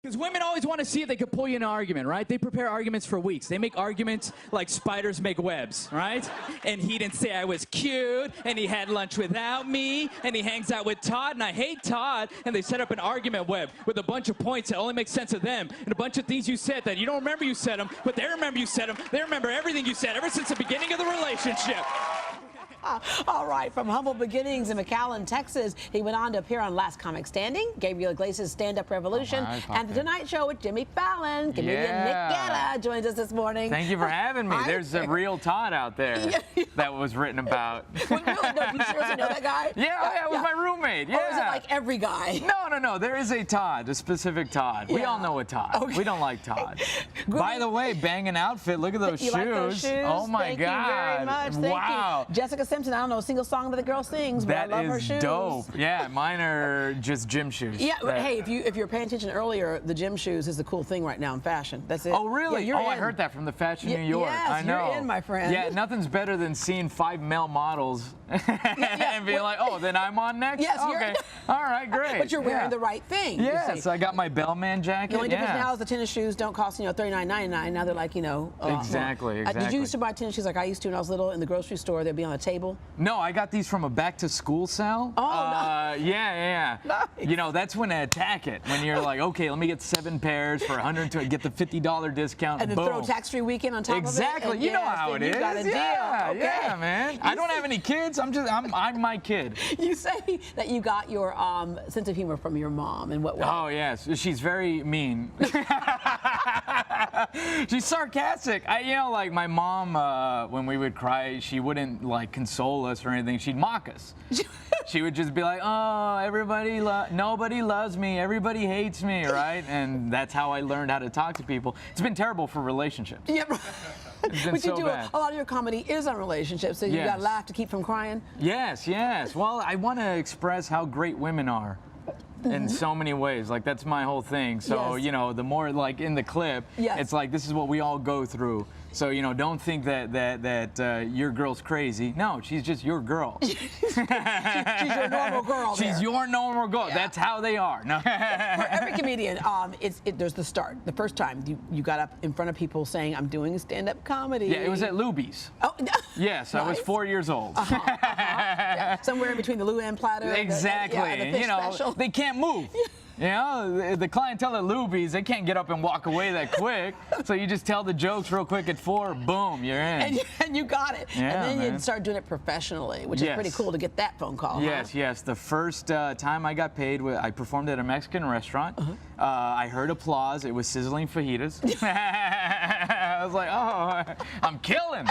Because women always want to see if they can pull you in an argument, right? They prepare arguments for weeks. They make arguments like spiders make webs, right? And he didn't say I was cute, and he had lunch without me, and he hangs out with Todd, and I hate Todd. And they set up an argument web with a bunch of points that only make sense to them, and a bunch of things you said that you don't remember you said them, but they remember you said them. They remember everything you said ever since the beginning of the relationship. All right, from humble beginnings in McAllen, Texas, he went on to appear on Last Comic Standing, Gabriel Iglesias' Stand-Up Revolution, and The Tonight Show with Jimmy Fallon. Comedian Nick Guerra joins us this morning. Thank you for having me. There's a real Todd out there that was written about. Well, really? No, do you seriously know that guy? Yeah, it was my roommate. Yeah. Or is it like every guy? No. There is a Todd, a specific Todd. We all know a Todd. Okay. We don't like Todd. By the way, banging outfit. Look at those shoes. Like those shoes? Oh my God. God. Thank you very much. Thank wow. you. Jessica Simpson, I don't know a single song that the girl sings, but I love her shoes. That is dope. Yeah, mine are just gym shoes. Yeah, hey, if you're paying attention earlier, the gym shoes is the cool thing right now in fashion. That's it. Oh, really? Yeah, I heard that from the Fashion New York. Yes, I know. you're in, my friend. Yeah, nothing's better than seeing 5 male models and being like, oh, then I'm on next? Yes, okay. All right, great. But you're wearing the right thing. Yes, I got my bellman jacket. The only difference now is the tennis shoes don't cost, $39.99. Now they're like, Exactly. Did you used to buy tennis shoes like I used to when I was little in the grocery store? They'd be on a table. No, I got these from a back-to-school sale. Oh, nice. Yeah. Nice. That's when I attack it. When you're like, okay, let me get 7 pairs for $100 get the $50 discount. And then throw tax-free weekend on top of it. Exactly. You know how it is. You got a deal. Yeah, man. I don't have any kids. I'm my kid. You say that you got your sense of humor from your mom, and what? Oh yes, she's very mean. She's sarcastic. Like my mom, when we would cry, she wouldn't like console us or anything. She'd mock us. She would just be like, "Oh, nobody loves me. Everybody hates me," right? And that's how I learned how to talk to people. It's been terrible for relationships. Yeah. But you do bad. a lot of your comedy is on relationships, so you got to laugh to keep from crying. Yes. Well, I want to express how great women are. In so many ways, like that's my whole thing. So the more like in the clip, it's like this is what we all go through. So don't think that your girl's crazy. No, she's just your girl. she's your normal girl. She's your normal girl. Yeah. That's how they are. No. For every comedian, there's the start. The first time you got up in front of people saying, "I'm doing stand-up comedy." Yeah, it was at Luby's. Oh, yes, nice. I was 4 years old. Yeah, somewhere in between the Luann platter. Exactly. And the fish special. They can't move. The clientele at Luby's, they can't get up and walk away that quick. So you just tell the jokes real quick at 4, boom, you're in. And you got it. Yeah, and then you start doing it professionally, which is pretty cool to get that phone call. Yes. The first time I got paid, I performed at a Mexican restaurant. I heard applause. It was sizzling fajitas. I was like, oh, I'm killing.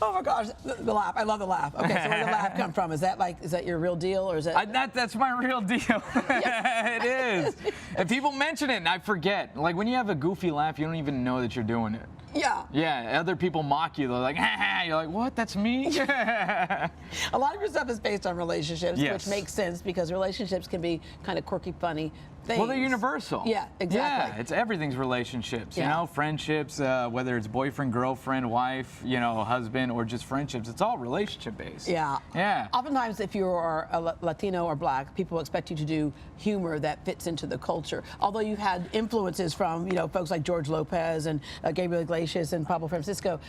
Oh my gosh, the laugh. I love the laugh. Okay, so where did the laugh come from? Is that your real deal, or is that? That's my real deal. It is. And people mention it, and I forget. Like when you have a goofy laugh, you don't even know that you're doing it. Yeah. Yeah. Other people mock you. They're like, ha ha. You're like, what? That's me. A lot of your stuff is based on relationships, which makes sense because relationships can be kind of quirky, funny things. Well, they're universal. Yeah, exactly. Yeah, everything's relationships. Friendships, whether it's boyfriend, girlfriend, wife, husband, or just friendships. It's all relationship based. Yeah. Yeah. Oftentimes, if you are a Latino or Black, people expect you to do humor that fits into the culture. Although you've had influences from folks like George Lopez and Gabriel Iglesias and Pablo Francisco.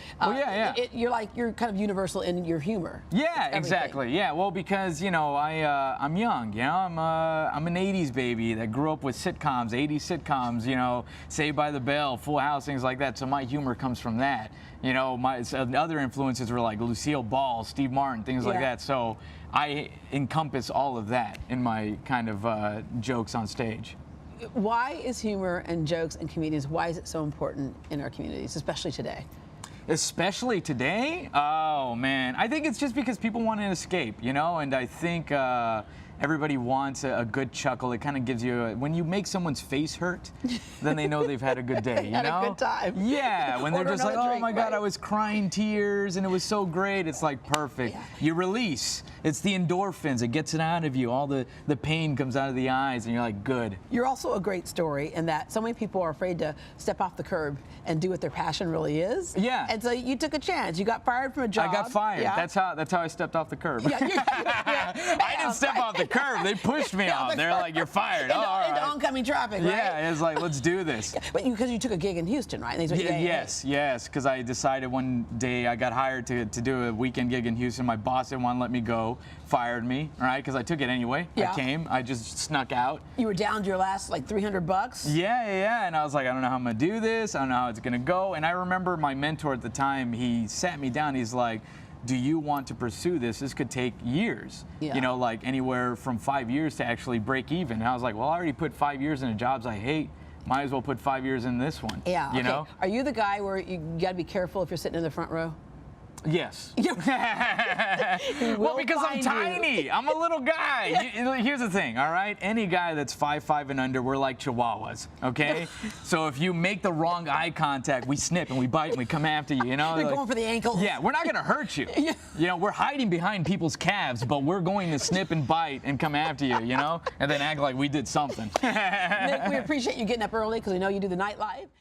You're kind of universal in your humor. Yeah, exactly. Yeah, well, because I'm young. I'm an '80s baby that grew up with sitcoms, '80s sitcoms. Saved by the Bell, Full House, things like that. So my humor comes from that. My other influences were like Lucille Ball, Steve Martin, things like that. So I encompass all of that in my kind of jokes on stage. Why is humor and jokes and comedians, why is it so important in our communities, especially today? Especially today? Oh, man. I think it's just because people want an escape, and I think everybody wants a good chuckle. It kind of gives you when you make someone's face hurt, then they know they've had a good day, had a good time. Yeah, when they're just like, oh my God, I was crying tears and it was so great. It's like perfect. Yeah. You release. It's the endorphins. It gets it out of you. All the pain comes out of the eyes and you're like, good. You're also a great story in that so many people are afraid to step off the curb and do what their passion really is. Yeah. And so you took a chance. You got fired from a job. I got fired. Yeah. That's how I stepped off the curb. Yeah, I didn't step off the curb. They pushed me off. They're like, "You're fired." Into, all into right. oncoming traffic, right? Yeah, it's like, let's do this. But because you took a gig in Houston, right? And they said, Yes, because I decided one day I got hired to do a weekend gig in Houston. My boss didn't want to let me go, fired me, right? Because I took it anyway. Yeah. I came, I just snuck out. You were down to your last like $300. Yeah, and I was like, I don't know how I'm gonna do this. I don't know how it's gonna go. And I remember my mentor at the time, he sat me down. He's like, do you want to pursue this? This could take years. Yeah. You know, like anywhere from 5 years to actually break even. And I was like, well, I already put 5 years into jobs I hate. Might as well put 5 years in this one. Yeah. You know? Are you the guy where you got to be careful if you're sitting in the front row? Yes. Well, because I'm tiny. I'm a little guy. Here's the thing, all right? Any guy that's 5'5" and under, we're like chihuahuas, okay? So if you make the wrong eye contact, we snip and we bite and we come after you, you know? You're like, going for the ankle. Yeah, we're not going to hurt you. Yeah. You know, we're hiding behind people's calves, but we're going to snip and bite and come after you, you know? And then act like we did something. Nick, we appreciate you getting up early because we know you do the nightlife.